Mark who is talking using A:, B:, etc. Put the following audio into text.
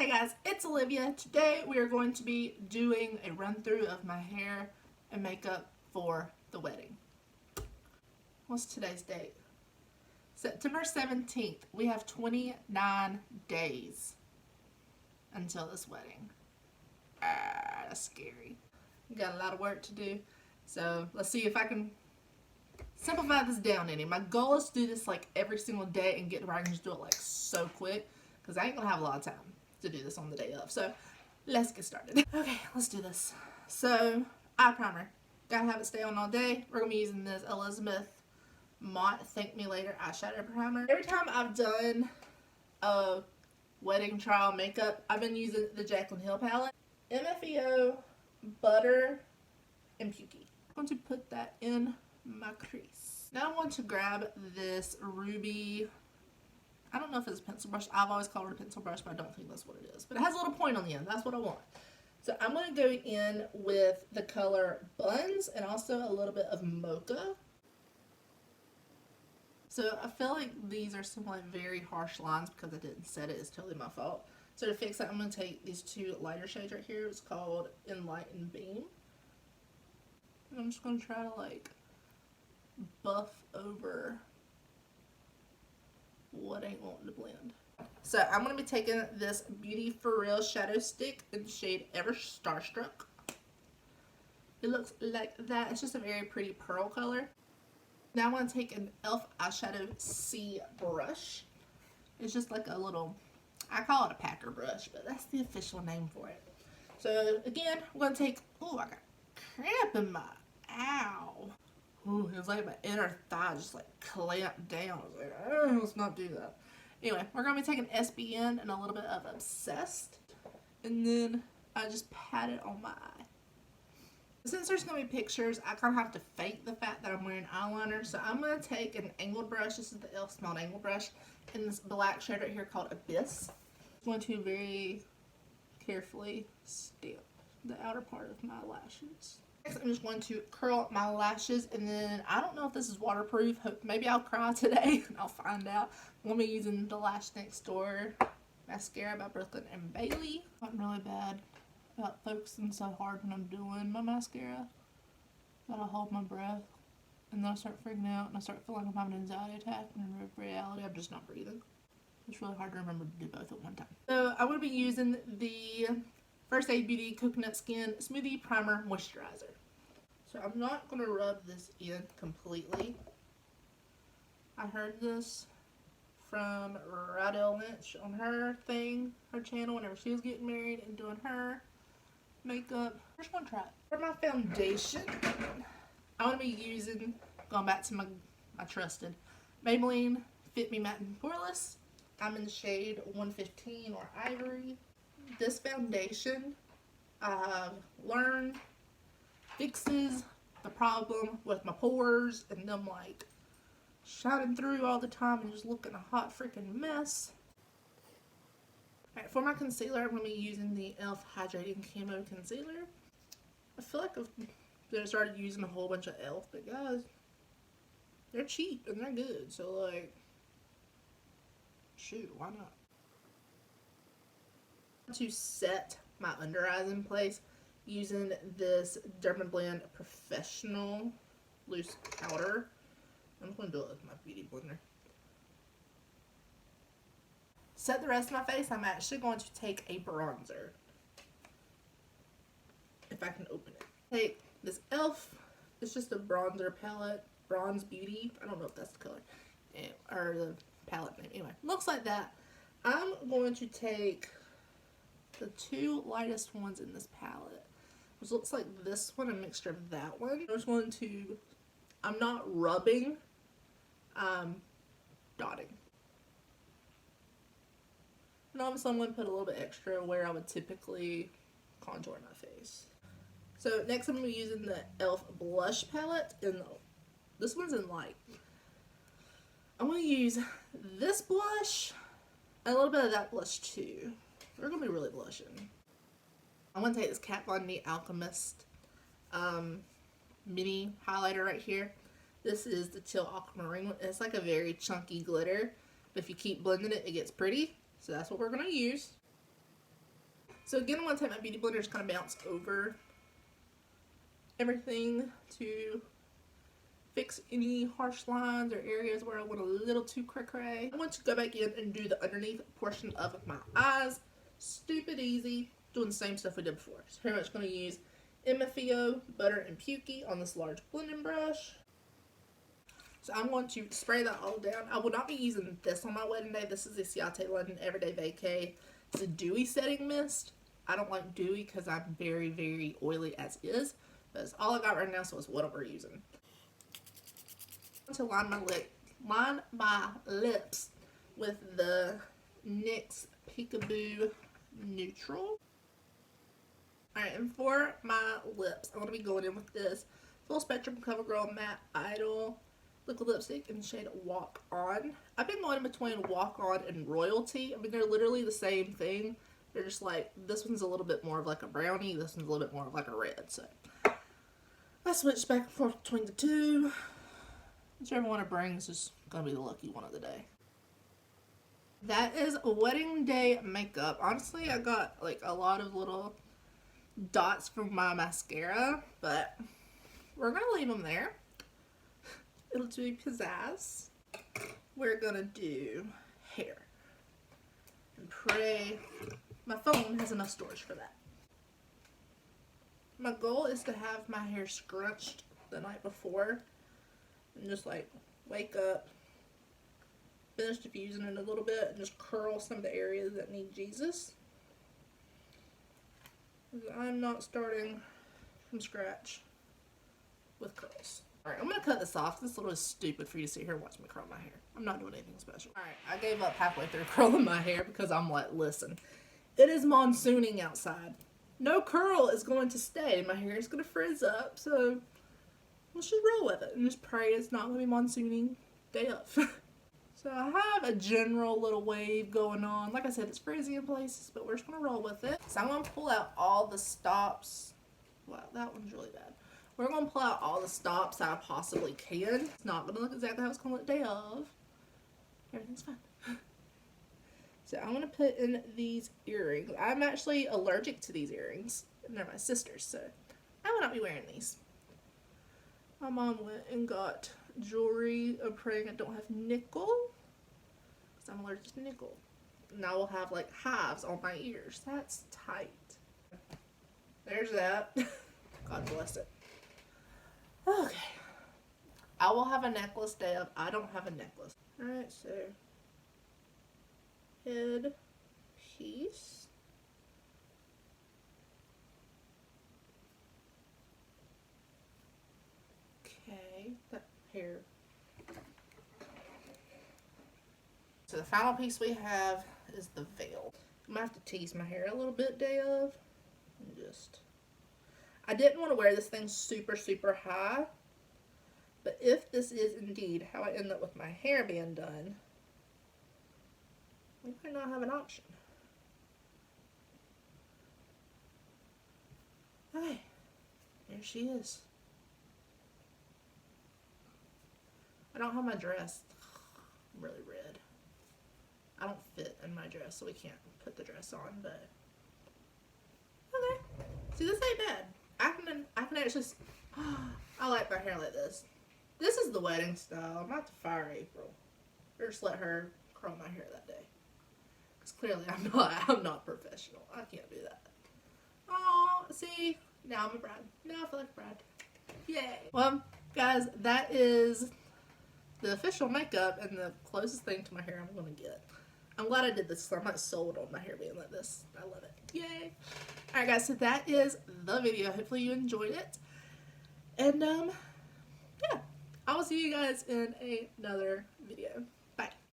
A: Hey guys, it's Olivia. Today we are going to be doing a run through of my hair and makeup for the wedding. What's today's date? September 17th. We have 29 days until this wedding. That's scary. We got a lot of work to do. So let's see if I can simplify this down any. My goal is to do this like every single day and get to where I can just do it like so quick, because I ain't gonna have a lot of time to do this on the day of. So let's get started. Okay, let's do this. So eye primer, gotta have it stay on all day. We're gonna be using this Elizabeth Mott Thank Me Later eyeshadow primer. Every time I've done a wedding trial makeup, I've been using the Jaclyn Hill palette. MFEO, butter, and Pukey. I'm going to put that in my crease. Now I'm going to grab this ruby, I don't know if it's a pencil brush. I've always called it a pencil brush, but I don't think that's what it is. But it has a little point on the end. That's what I want. So I'm going to go in with the color Buns and also a little bit of Mocha. So I feel like these are some like very harsh lines because I didn't set it. It's totally my fault. So to fix that, I'm going to take these two lighter shades right here. It's called Enlighten Beam. And I'm just going to try to like buff over what ain't wanting to blend. So I'm going to be taking this Beauty For Real shadow stick in the shade Ever Starstruck. It looks like that. It's just a very pretty pearl color. Now I'm going to take an e.l.f. eyeshadow C brush. It's just like a little, I call it a packer brush, but that's the official name for it. So again, I'm going to take, oh, I got cramp in my, ow. Ooh, it was like my inner thigh just like clamped down. I was like, oh, let's not do that. Anyway, we're going to be taking SBN and a little bit of Obsessed. And then I just pat it on my eye. Since there's going to be pictures, I kind of have to fake the fact that I'm wearing eyeliner. So I'm going to take an angled brush. This is the e.l.f. Small Angled Brush. And this black shade right here called Abyss. I'm going to very carefully stamp the outer part of my lashes. Next, I'm just going to curl up my lashes, and then I don't know if this is waterproof. Maybe I'll cry today and I'll find out. I'm going to be using the Lash Next Door mascara by Brooklyn and Bailey. I'm really bad about focusing so hard when I'm doing my mascara that I hold my breath, and then I start freaking out and I start feeling like I'm having an anxiety attack, and in reality I'm just not breathing. It's really hard to remember to do both at one time. So I'm going to be using the First Aid Beauty Coconut Skin Smoothie Primer Moisturizer. So I'm not going to rub this in completely. I heard this from Rydell Lynch on her channel, whenever she was getting married and doing her makeup. I just want to try it. For my foundation, I'm going to be using, going back to my trusted Maybelline Fit Me Matte and Poreless. I'm in the shade 115 or Ivory. This foundation, I've learned, fixes the problem with my pores and them like shining through all the time and just looking a hot freaking mess. Alright, for my concealer, I'm going to be using the e.l.f. Hydrating Camo Concealer. I feel like I've started using a whole bunch of e.l.f., but guys, they're cheap and they're good, so like, shoot, why not? To set my under eyes in place, using this Dermablend Professional Loose Powder. I'm just going to do it with my Beauty Blender. Set the rest of my face, I'm actually going to take a bronzer. If I can open it. Take this e.l.f. It's just a bronzer palette. Bronze Beauty. I don't know if that's the color. Or the palette name. Anyway, looks like that. I'm going to take the two lightest ones in this palette, which looks like this one, a mixture of that one. I'm just going to, I'm not rubbing, dotting. And obviously I'm going to put a little bit extra where I would typically contour my face. So next I'm going to be using the e.l.f. blush palette, and this one's in light. I'm going to use this blush and a little bit of that blush too. We're going to be really blushing. I'm going to take this Kat Von D Alchemist mini highlighter right here. This is the Teal Aquamarine one. It's like a very chunky glitter, but if you keep blending it, it gets pretty. So that's what we're going to use. So again, I'm going to take my beauty blender, just kind of bounce over everything to fix any harsh lines or areas where I went a little too cray-cray. I want to go back in and do the underneath portion of my eyes. Stupid easy, doing the same stuff we did before. So pretty much going to use MFEO Butter and Pukey on this large blending brush. So I'm going to spray that all down. I will not be using this on my wedding day. This is the Ciate London Everyday Vacay. It's a dewy setting mist. I don't like dewy because I'm very, very oily as is. But it's all I got right now, so it's what we're using. To line my lips with the NYX Peekaboo Neutral. Alright, and for my lips, I'm going to be going in with this Full Spectrum CoverGirl Matte Idol liquid lipstick in the shade Walk On. I've been going in between Walk On and Royalty. I mean, they're literally the same thing. They're just like, this one's a little bit more of like a brownie, this one's a little bit more of like a red. So I switched back and forth between the two. Whichever one it brings is going to be the lucky one of the day. That is wedding day makeup. Honestly, I got like a lot of little dots from my mascara, but we're going to leave them there. It'll do pizzazz. We're going to do hair. And pray my phone has enough storage for that. My goal is to have my hair scrunched the night before. And just like wake up, finish diffusing it a little bit, and just curl some of the areas that need Jesus. I'm not starting from scratch with curls. Alright, I'm going to cut this off. This little is stupid for you to sit here and watch me curl my hair. I'm not doing anything special. Alright, I gave up halfway through curling my hair because I'm like, listen, it is monsooning outside. No curl is going to stay. My hair is going to frizz up, so let's just roll with it and just pray it's not going to be monsooning day of. So I have a general little wave going on. Like I said, it's frizzy in places, but we're just going to roll with it. So I'm going to pull out all the stops. Wow, that one's really bad. We're going to pull out all the stops I possibly can. It's not going to look exactly how it's going to look day of. Everything's fine. So I'm going to put in these earrings. I'm actually allergic to these earrings. And they're my sister's, so I will not be wearing these. My mom went and got jewelry. I'm praying I don't have nickel, because I'm allergic to nickel. And I will have like hives on my ears. That's tight. There's that. God bless it. Okay. I will have a necklace day of. I don't have a necklace. Alright, so head piece. Okay, that hair. So the final piece we have is the veil. I'm gonna have to tease my hair a little bit day of. And just, I didn't want to wear this thing super, super high. But if this is indeed how I end up with my hair being done, we might not have an option. Okay, there she is. I don't have my dress really red. I don't fit in my dress, so we can't put the dress on, but okay. See, this ain't bad. I can actually, I like my hair like this. This is the wedding style, not the fire April. Or just let her curl my hair that day. Because clearly I'm not professional. I can't do that. Oh, see, now I'm a bride. Now I feel like a bride. Yay. Well, guys, that is the official makeup and the closest thing to my hair I'm going to get. I'm glad I did this, so I'm not sold on my hair being like this. I love it. Yay. Alright guys, so that is the video. Hopefully you enjoyed it. And, yeah. I will see you guys in another video.